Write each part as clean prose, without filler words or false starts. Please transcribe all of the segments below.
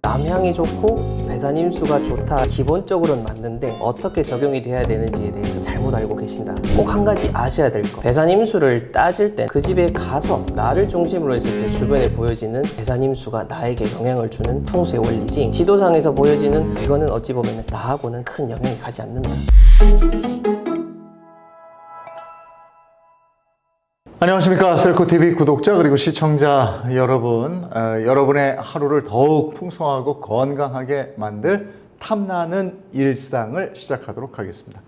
남향이 좋고 배산임수가 좋다 기본적으로는 맞는데 어떻게 적용이 돼야 되는지에 대해서 잘못 알고 계신다. 꼭 한 가지 아셔야 될 거, 배산임수를 따질 때 그 집에 가서 나를 중심으로 했을 때 주변에 보여지는 배산임수가 나에게 영향을 주는 풍수의 원리지, 지도상에서 보여지는 이거는 어찌 보면 나하고는 큰 영향이 가지 않는다. 안녕하십니까, 셀코TV 구독자 그리고 시청자 여러분, 여러분의 하루를 더욱 풍성하고 건강하게 만들 탐나는 일상을 시작하도록 하겠습니다.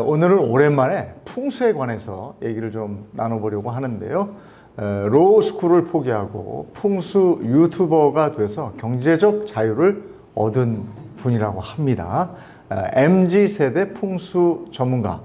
오늘은 오랜만에 풍수에 관해서 얘기를 좀 나눠보려고 하는데요. 로스쿨을 포기하고 풍수 유튜버가 돼서 경제적 자유를 얻은 분이라고 합니다. MZ세대 풍수 전문가,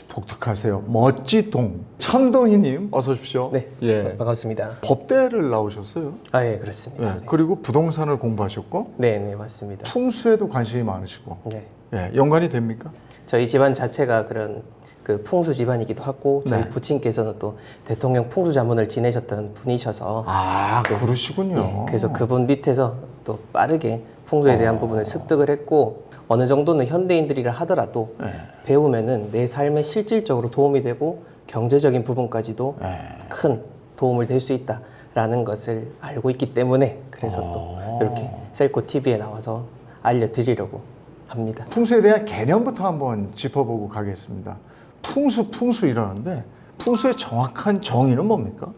독특하세요. 멋지동 천동희님, 어서 오십시오. 네, 예. 반갑습니다. 법대를 나오셨어요. 아, 예, 그렇습니다. 예. 그리고 부동산을 공부하셨고, 네, 네, 맞습니다. 풍수에도 관심이 많으시고, 네, 예. 연관이 됩니까? 저희 집안 자체가 그런 그 풍수 집안이기도 하고, 저희 네. 부친께서는 또 대통령 풍수 자문을 지내셨던 분이셔서, 아, 그러시군요. 네, 그래서 그분 밑에서 또 빠르게 풍수에 대한 부분을 습득을 했고, 어느 정도는 현대인들이라 하더라도 네. 배우면은 내 삶에 실질적으로 도움이 되고 경제적인 부분까지도 네. 큰 도움을 될 수 있다라는 것을 알고 있기 때문에, 그래서 또 이렇게 셀코 TV에 나와서 알려드리려고 합니다. 풍수에 대한 개념부터 한번 짚어보고 가겠습니다. 풍수 이러는데, 풍수의 정확한 정의는 뭡니까?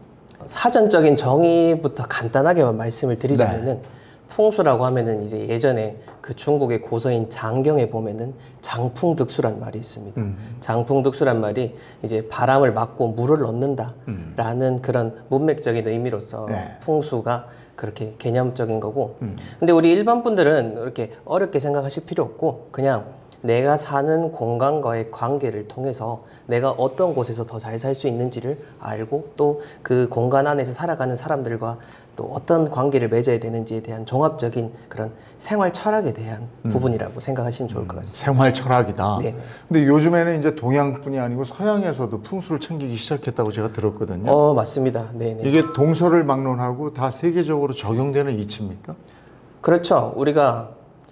사전적인 정의부터 간단하게만 말씀을 드리자면은, 풍수라고 하면은 이제 예전에 그 중국의 고서인 장경에 보면은 장풍득수란 말이 있습니다. 장풍득수란 말이 이제 바람을 막고 물을 넣는다라는 그런 문맥적인 의미로서 풍수가 그렇게 개념적인 거고. 근데 우리 일반 분들은 이렇게 어렵게 생각하실 필요 없고, 그냥 내가 사는 공간과의 관계를 통해서 내가 어떤 곳에서 더 잘 살 수 있는지를 알고, 또 그 공간 안에서 살아가는 사람들과 또 어떤 관계를 맺어야 되는지에 대한 종합적인 그런 생활 철학에 대한 부분이라고 생각하시면 좋을 것 같습니다. 생활 철학이다. 네. 근데 요즘에는 이제 동양뿐이 아니고 서양에서도 풍수를 챙기기 시작했다고 제가 들었거든요. 맞습니다. 네네. 이게 동서를 막론하고 다 세계적으로 적용되는 이치입니까? 그렇죠. 우리가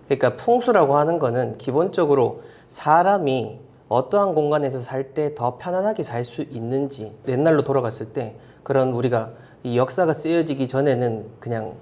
그러니까 풍수라고 하는 거는 기본적으로 사람이 어떠한 공간에서 살 때 더 편안하게 살 수 있는지, 옛날로 돌아갔을 때 그런 우리가 이 역사가 쓰여지기 전에는 그냥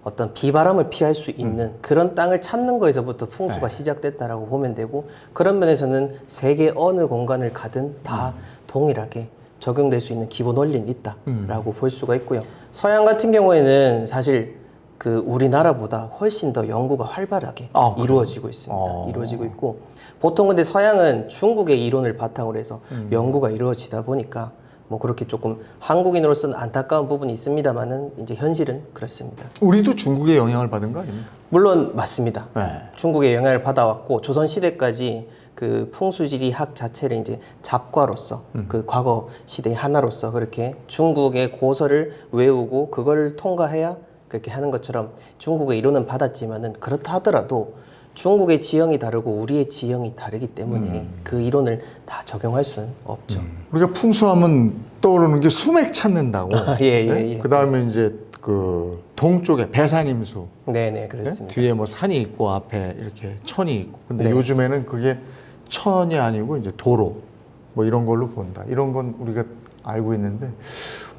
어떤 비바람을 피할 수 있는 그런 땅을 찾는 거에서부터 풍수가 시작됐다라고 보면 되고, 그런 면에서는 세계 어느 공간을 가든 다 동일하게 적용될 수 있는 기본 원리는 있다라고 볼 수가 있고요. 서양 같은 경우에는 사실 그 우리나라보다 훨씬 더 연구가 활발하게 이루어지고 있습니다. 이루어지고 있고, 보통 근데 서양은 중국의 이론을 바탕으로 해서 연구가 이루어지다 보니까 뭐 그렇게 조금 한국인으로서는 안타까운 부분이 있습니다만은 이제 현실은 그렇습니다. 우리도 중국의 영향을 받은 거 아닙니까? 물론 맞습니다. 네. 중국의 영향을 받아왔고, 조선 시대까지 그 풍수지리학 자체를 이제 잡과로서 그 과거 시대의 하나로서 그렇게 중국의 고서를 외우고 그걸 통과해야 그렇게 하는 것처럼 중국의 이론은 받았지만은, 그렇다 하더라도 중국의 지형이 다르고 우리의 지형이 다르기 때문에 그 이론을 다 적용할 수는 없죠. 우리가 풍수하면 떠오르는 게 수맥 찾는다고. 예. 그 다음에 이제 그 동쪽에 배산임수. 네네, 그렇습니다. 뒤에 뭐 산이 있고 앞에 이렇게 천이 있고. 근데 네. 요즘에는 그게 천이 아니고 이제 도로 뭐 이런 걸로 본다. 이런 건 우리가 알고 있는데,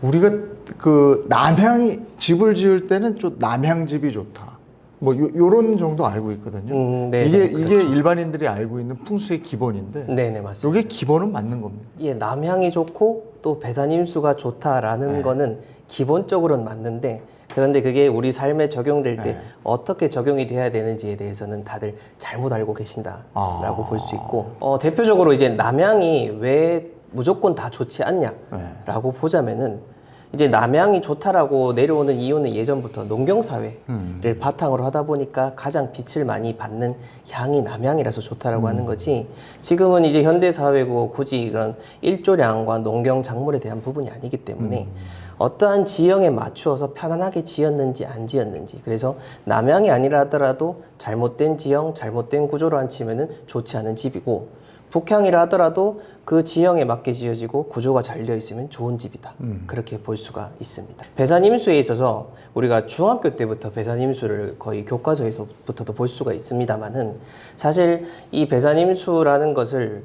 우리가 그 남향이 집을 지을 때는 좀 남향집이 좋다. 뭐 요런 정도 알고 있거든요. 네, 이게 그렇죠. 일반인들이 알고 있는 풍수의 기본인데, 네네, 맞습니다. 이게 기본은 맞는 겁니다. 예, 남향이 좋고 또 배산임수가 좋다라는 거는 기본적으로는 맞는데, 그런데 그게 우리 삶에 적용될 때 어떻게 적용이 돼야 되는지에 대해서는 다들 잘못 알고 계신다라고 볼 수 있고, 대표적으로 이제 남향이 왜 무조건 다 좋지 않냐라고 보자면은, 이제 남향이 좋다라고 내려오는 이유는 예전부터 농경사회를 바탕으로 하다 보니까 가장 빛을 많이 받는 향이 남향이라서 좋다라고 하는 거지, 지금은 이제 현대사회고 굳이 이런 일조량과 농경 작물에 대한 부분이 아니기 때문에 어떠한 지형에 맞추어서 편안하게 지었는지 안 지었는지, 그래서 남향이 아니라 하더라도 잘못된 지형, 잘못된 구조로 안 치면은 좋지 않은 집이고, 북향이라 하더라도 그 지형에 맞게 지어지고 구조가 잘 되어 있으면 좋은 집이다. 그렇게 볼 수가 있습니다. 배산임수에 있어서 우리가 중학교 때부터 배산임수를 거의 교과서에서부터도 볼 수가 있습니다만은 사실 이 배산임수라는 것을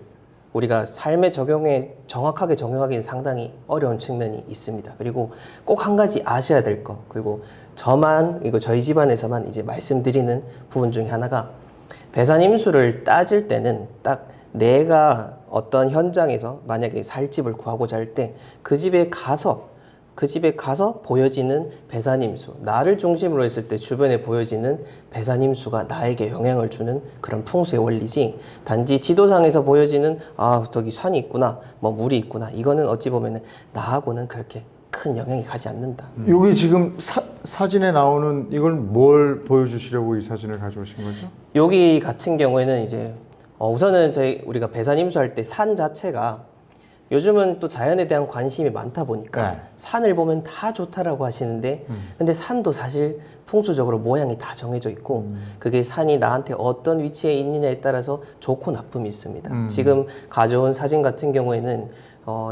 우리가 삶의 적용에 정확하게 적용하기는 상당히 어려운 측면이 있습니다. 그리고 꼭 한 가지 아셔야 될 거, 그리고 저희 집안에서만 이제 말씀드리는 부분 중에 하나가 배산임수를 따질 때는 딱 내가 어떤 현장에서 만약에 살 집을 구하고자 할 때 그 집에 가서 보여지는 배산임수, 나를 중심으로 했을 때 주변에 보여지는 배산임수가 나에게 영향을 주는 그런 풍수의 원리지, 단지 지도상에서 보여지는 저기 산이 있구나, 뭐 물이 있구나, 이거는 어찌 보면은 나하고는 그렇게 큰 영향이 가지 않는다. 여기 지금 사진에 나오는 이걸 뭘 보여주시려고 이 사진을 가져오신 거죠? 여기 같은 경우에는 이제 우선은 우리가 배산임수 할 때 산 자체가 요즘은 또 자연에 대한 관심이 많다 보니까 네. 산을 보면 다 좋다라고 하시는데 근데 산도 사실 풍수적으로 모양이 다 정해져 있고 그게 산이 나한테 어떤 위치에 있느냐에 따라서 좋고 나쁨이 있습니다. 지금 가져온 사진 같은 경우에는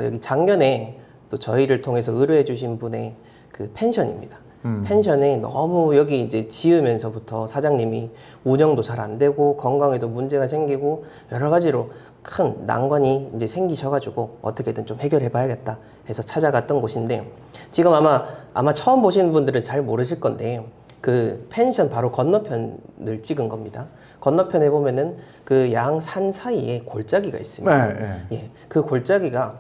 여기 작년에 또 저희를 통해서 의뢰해 주신 분의 그 펜션입니다. 펜션에 너무 여기 이제 지으면서부터 사장님이 운영도 잘 안 되고 건강에도 문제가 생기고 여러 가지로 큰 난관이 이제 생기셔가지고 어떻게든 좀 해결해 봐야겠다 해서 찾아갔던 곳인데, 지금 아마 처음 보시는 분들은 잘 모르실 건데 그 펜션 바로 건너편을 찍은 겁니다. 건너편에 보면은 그 양 산 사이에 골짜기가 있습니다. 네. 예, 그 골짜기가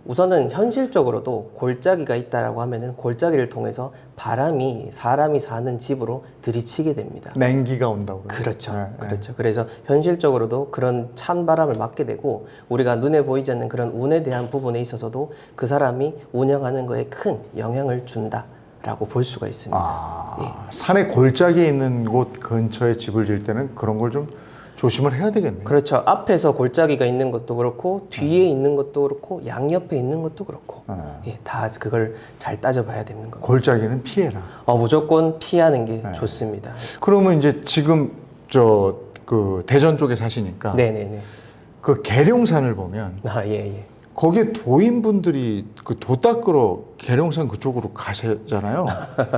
우선은 현실적으로도 골짜기가 있다라고 하면은 골짜기를 통해서 바람이 사람이 사는 집으로 들이치게 됩니다. 냉기가 온다고 그래요. 그렇죠. 네, 그렇죠. 그래서 현실적으로도 그런 찬 바람을 맞게 되고 우리가 눈에 보이지 않는 그런 운에 대한 부분에 있어서도 그 사람이 운영하는 거에 큰 영향을 준다라고 볼 수가 있습니다. 산의 골짜기에 있는 곳 근처에 집을 지을 때는 그런 걸 좀 조심을 해야 되겠네요. 그렇죠. 앞에서 골짜기가 있는 것도 그렇고 뒤에 있는 것도 그렇고 양옆에 있는 것도 그렇고 예, 다 그걸 잘 따져봐야 되는 겁니다. 골짜기는 피해라. 무조건 피하는 게 좋습니다. 그러면 이제 지금 그 대전 쪽에 사시니까 네네네. 그 계룡산을 보면 예. 거기에 도인분들이 그 도 닦으러 계룡산 그쪽으로 가시잖아요.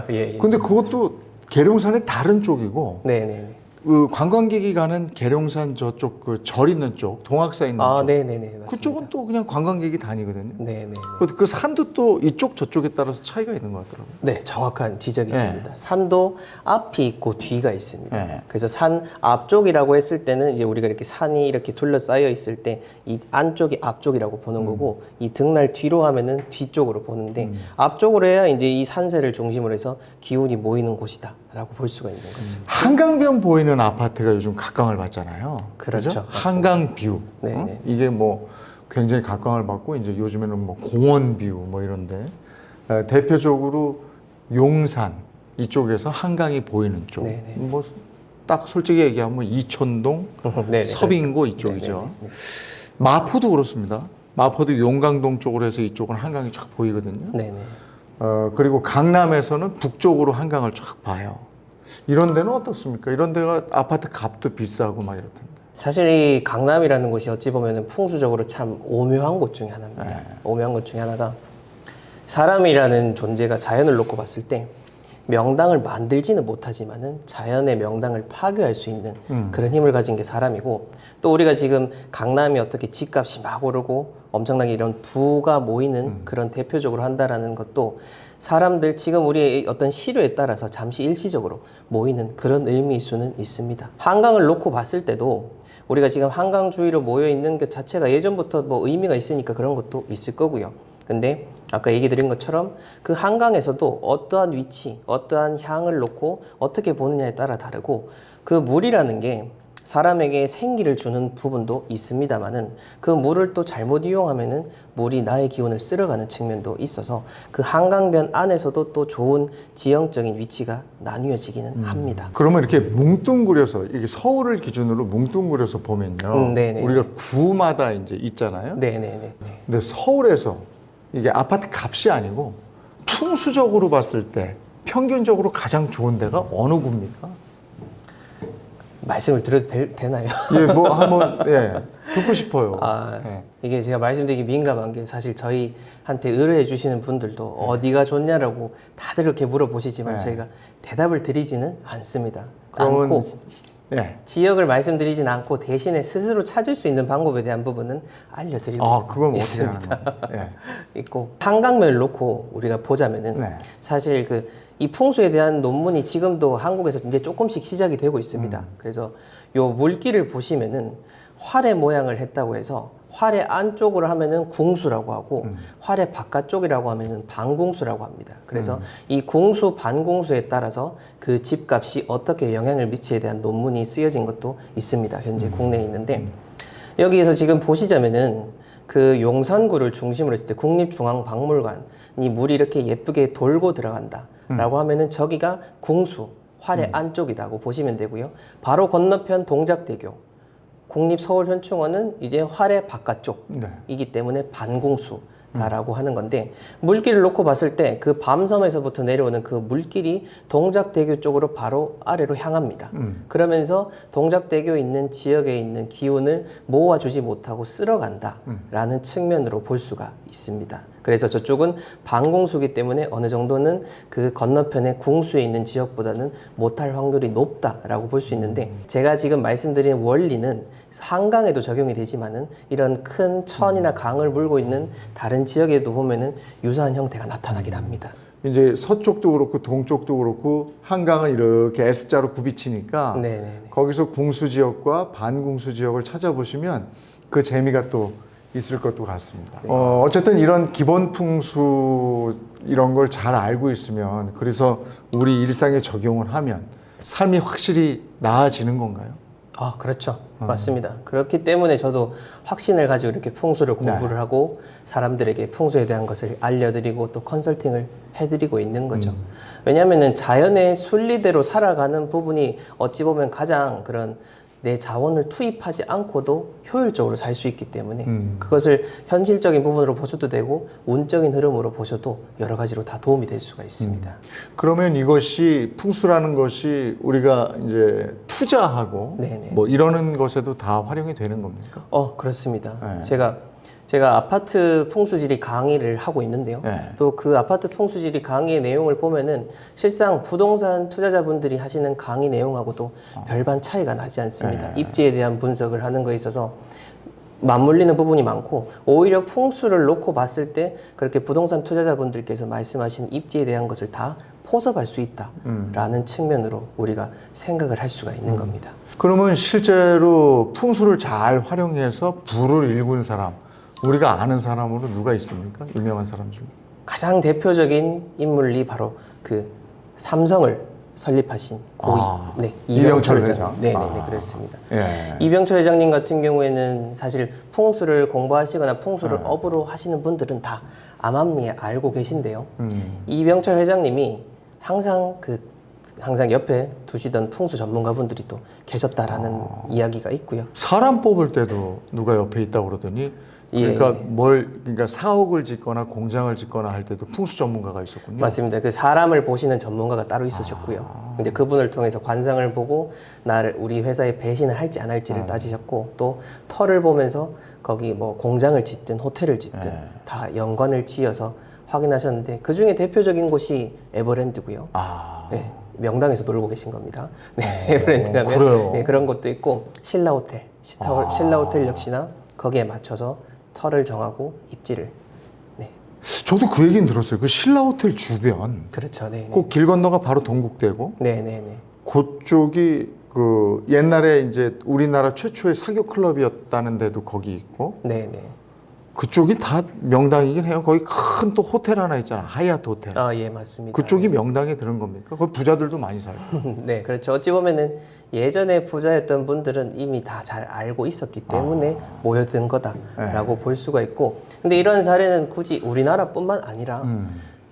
예. 근데 그것도 계룡산의 다른 쪽이고 네네네. 그 관광객이 가는 계룡산 저쪽 그 절 있는 쪽, 동학사 있는 쪽. 네네네. 맞습니다. 그쪽은 또 그냥 관광객이 다니거든요. 네네. 그 산도 또 이쪽 저쪽에 따라서 차이가 있는 것 같더라고요. 네, 정확한 지적이십니다. 산도 앞이 있고 뒤가 있습니다. 네. 그래서 산 앞쪽이라고 했을 때는 이제 우리가 이렇게 산이 이렇게 둘러싸여 있을 때 이 안쪽이 앞쪽이라고 보는 거고 이 등날 뒤로 하면은 뒤쪽으로 보는데 앞쪽으로 해야 이제 이 산세를 중심으로 해서 기운이 모이는 곳이다라고 볼 수가 있는 거죠. 한강변 보이는 아파트가 요즘 각광을 받잖아요. 그렇죠. 맞습니다. 한강 뷰. 네. 이게 뭐 굉장히 각광을 받고 이제 요즘에는 뭐 공원 뷰 뭐 이런데 대표적으로 용산 이쪽에서 한강이 보이는 쪽. 네네. 뭐 딱 솔직히 얘기하면 이촌동, 네네, 서빙고 그렇죠. 이쪽이죠. 네네. 마포도 그렇습니다. 마포도 용강동 쪽으로 해서 이쪽은 한강이 쫙 보이거든요. 네네. 그리고 강남에서는 북쪽으로 한강을 쫙 봐요. 이런 데는 어떻습니까? 이런 데가 아파트 값도 비싸고 막 이럴 텐데. 사실 이 강남이라는 곳이 어찌 보면 풍수적으로 참 오묘한 곳 중에 하나입니다. 네. 오묘한 곳 중에 하나가 사람이라는 존재가 자연을 놓고 봤을 때 명당을 만들지는 못하지만은 자연의 명당을 파괴할 수 있는 그런 힘을 가진 게 사람이고, 또 우리가 지금 강남이 어떻게 집값이 막 오르고 엄청나게 이런 부가 모이는 그런 대표적으로 한다라는 것도 사람들 지금 우리의 어떤 시류에 따라서 잠시 일시적으로 모이는 그런 의미일 수는 있습니다. 한강을 놓고 봤을 때도 우리가 지금 한강 주위로 모여 있는 것 자체가 예전부터 뭐 의미가 있으니까 그런 것도 있을 거고요. 근데 아까 얘기 드린 것처럼 그 한강에서도 어떠한 위치, 어떠한 향을 놓고 어떻게 보느냐에 따라 다르고, 그 물이라는 게 사람에게 생기를 주는 부분도 있습니다만은 그 물을 또 잘못 이용하면은 물이 나의 기운을 쓸어가는 측면도 있어서 그 한강변 안에서도 또 좋은 지형적인 위치가 나뉘어지기는 합니다. 그러면 이렇게 뭉뚱그려서 이게 서울을 기준으로 뭉뚱그려서 보면요. 네네. 우리가 구마다 이제 있잖아요. 네네네. 근데 서울에서 이게 아파트 값이 아니고 풍수적으로 봤을 때 평균적으로 가장 좋은 데가 어느 구입니까? 말씀을 드려도 되나요? 예, 뭐 한번 예, 듣고 싶어요. 아, 예. 이게 제가 말씀드리기 민감한 게 사실 저희한테 의뢰해 주시는 분들도 어디가 좋냐라고 다들 이렇게 물어보시지만 네. 저희가 대답을 드리지는 않습니다. 그러면 않고 예. 지역을 말씀드리진 않고 대신에 스스로 찾을 수 있는 방법에 대한 부분은 알려드리고 아, 그건 어떻게 있습니다. 하는 거예요? 예. 있고 한강면을 놓고 우리가 보자면은 네. 사실 이 풍수에 대한 논문이 지금도 한국에서 이제 조금씩 시작이 되고 있습니다. 그래서 요 물길을 보시면은 활의 모양을 했다고 해서 활의 안쪽으로 하면은 궁수라고 하고 활의 바깥쪽이라고 하면은 반궁수라고 합니다. 그래서 이 궁수, 반궁수에 따라서 그 집값이 어떻게 영향을 미치에 대한 논문이 쓰여진 것도 있습니다. 현재 국내에 있는데 여기에서 지금 보시자면은 그 용산구를 중심으로 했을 때 국립중앙박물관이 물이 이렇게 예쁘게 돌고 들어간다라고 하면은 저기가 궁수, 활의 안쪽이라고 보시면 되고요. 바로 건너편 동작대교 국립서울현충원은 이제 활의 바깥쪽이기 때문에 반궁수다라고 하는 건데 물길을 놓고 봤을 때 그 밤섬에서부터 내려오는 그 물길이 동작대교 쪽으로 바로 아래로 향합니다. 그러면서 동작대교에 있는 지역에 있는 기운을 모아주지 못하고 쓸어간다라는 측면으로 볼 수가 있습니다. 그래서 저쪽은 반궁수기 때문에 어느 정도는 그 건너편의 궁수에 있는 지역보다는 못할 확률이 높다라고 볼 수 있는데 제가 지금 말씀드린 원리는 한강에도 적용이 되지만은 이런 큰 천이나 강을 물고 있는 다른 지역에도 보면은 유사한 형태가 나타나긴 합니다. 이제 서쪽도 그렇고 동쪽도 그렇고 한강은 이렇게 S자로 굽이치니까 네네네. 거기서 궁수 지역과 반궁수 지역을 찾아보시면 그 재미가 또 있을 것도 같습니다. 네. 어쨌든 이런 기본 풍수 이런 걸 잘 알고 있으면 그래서 우리 일상에 적용을 하면 삶이 확실히 나아지는 건가요? 아, 그렇죠. 맞습니다. 그렇기 때문에 저도 확신을 가지고 이렇게 풍수를 공부를 하고 사람들에게 풍수에 대한 것을 알려드리고 또 컨설팅을 해드리고 있는 거죠. 왜냐하면은 자연의 순리대로 살아가는 부분이 어찌 보면 가장 그런 내 자원을 투입하지 않고도 효율적으로 살 수 있기 때문에 그것을 현실적인 부분으로 보셔도 되고 운적인 흐름으로 보셔도 여러 가지로 다 도움이 될 수가 있습니다. 그러면 이것이 풍수라는 것이 우리가 이제 투자하고 네네. 뭐 이러는 것에도 다 활용이 되는 겁니까? 그렇습니다. 네. 제가 아파트 풍수지리 강의를 하고 있는데요. 네. 또 그 아파트 풍수지리 강의의 내용을 보면은 실상 부동산 투자자분들이 하시는 강의 내용하고도 별반 차이가 나지 않습니다. 입지에 대한 분석을 하는 거에 있어서 맞물리는 부분이 많고 오히려 풍수를 놓고 봤을 때 그렇게 부동산 투자자분들께서 말씀하신 입지에 대한 것을 다 포섭할 수 있다라는 측면으로 우리가 생각을 할 수가 있는 겁니다. 그러면 실제로 풍수를 잘 활용해서 부를 일군 사람, 우리가 아는 사람으로 누가 있습니까? 유명한 사람 중에. 가장 대표적인 인물이 바로 그 삼성을 설립하신 고위, 네, 이병철 회장. 회장. 네네네, 그렇습니다. 예. 이병철 회장님 같은 경우에는 사실 풍수를 공부하시거나 풍수를 업으로 하시는 분들은 다 암암리에 알고 계신데요. 이병철 회장님이 항상 옆에 두시던 풍수 전문가분들이 또 계셨다라는 이야기가 있고요. 사람 뽑을 때도 누가 옆에 있다고 그러더니 그러니까 그러니까 사옥을 짓거나 공장을 짓거나 할 때도 풍수 전문가가 있었군요. 맞습니다. 그 사람을 보시는 전문가가 따로 있으셨고요. 근데 그분을 통해서 관상을 보고 우리 회사에 배신을 할지 안 할지를 따지셨고 또 터를 보면서 거기 뭐 공장을 짓든 호텔을 짓든 다 연관을 지어서 확인하셨는데 그 중에 대표적인 곳이 에버랜드고요. 네, 명당에서 놀고 계신 겁니다. 네, 에버랜드 가면 그래요? 네, 그런 것도 있고 신라 호텔, 신라 호텔 역시나 거기에 맞춰서 터를 정하고 입지를. 네, 저도 그 얘기는 들었어요. 그 신라 호텔 주변 그렇죠. 네, 꼭 길 건너가 바로 동국대고 네, 네, 네. 그쪽이 그 옛날에 이제 우리나라 최초의 사교 클럽이었다는 데도 거기 있고 네, 네. 그쪽이 다 명당이긴 해요. 거기 큰 또 호텔 하나 있잖아. 하얏트 호텔. 아, 예, 맞습니다. 그쪽이 명당에 드는 겁니까? 거기 부자들도 많이 살고. 네, 그렇죠. 어찌 보면은 예전에 부자였던 분들은 이미 다 잘 알고 있었기 때문에 모여든 거다라고 볼 수가 있고, 근데 이런 사례는 굳이 우리나라뿐만 아니라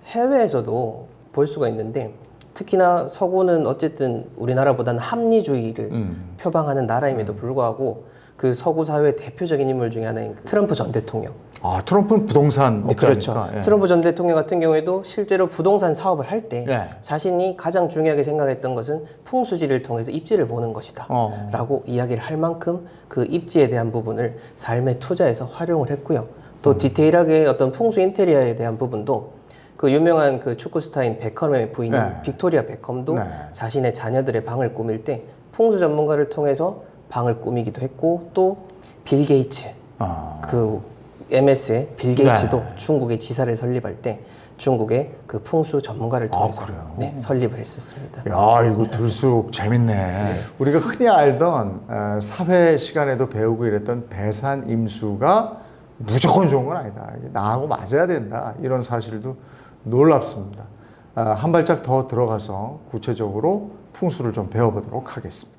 해외에서도 볼 수가 있는데, 특히나 서구는 어쨌든 우리나라보다는 합리주의를 표방하는 나라임에도 불구하고 그 서구 사회의 대표적인 인물 중에 하나인 그 트럼프 전 대통령. 아, 트럼프는 부동산 네, 그렇죠. 업자니까. 예. 트럼프 전 대통령 같은 경우에도 실제로 부동산 사업을 할 때 예. 자신이 가장 중요하게 생각했던 것은 풍수지를 통해서 입지를 보는 것이다 라고 이야기를 할 만큼 그 입지에 대한 부분을 삶의 투자에서 활용을 했고요. 또 디테일하게 어떤 풍수 인테리어에 대한 부분도 그 유명한 그 축구 스타인 베컴의 부인인 네. 빅토리아 베컴도 네. 자신의 자녀들의 방을 꾸밀 때 풍수 전문가를 통해서 방을 꾸미기도 했고, 또 빌 게이츠 그 MS의 빌 게이츠도 네. 중국의 지사를 설립할 때 중국의 그 풍수 전문가를 통해서 그래요? 네, 설립을 했었습니다. 야, 이거 들수록 재밌네. 우리가 흔히 알던 사회 시간에도 배우고 이랬던 배산 임수가 무조건 좋은 건 아니다. 이게 나하고 맞아야 된다. 이런 사실도 놀랍습니다. 한 발짝 더 들어가서 구체적으로 풍수를 좀 배워보도록 하겠습니다.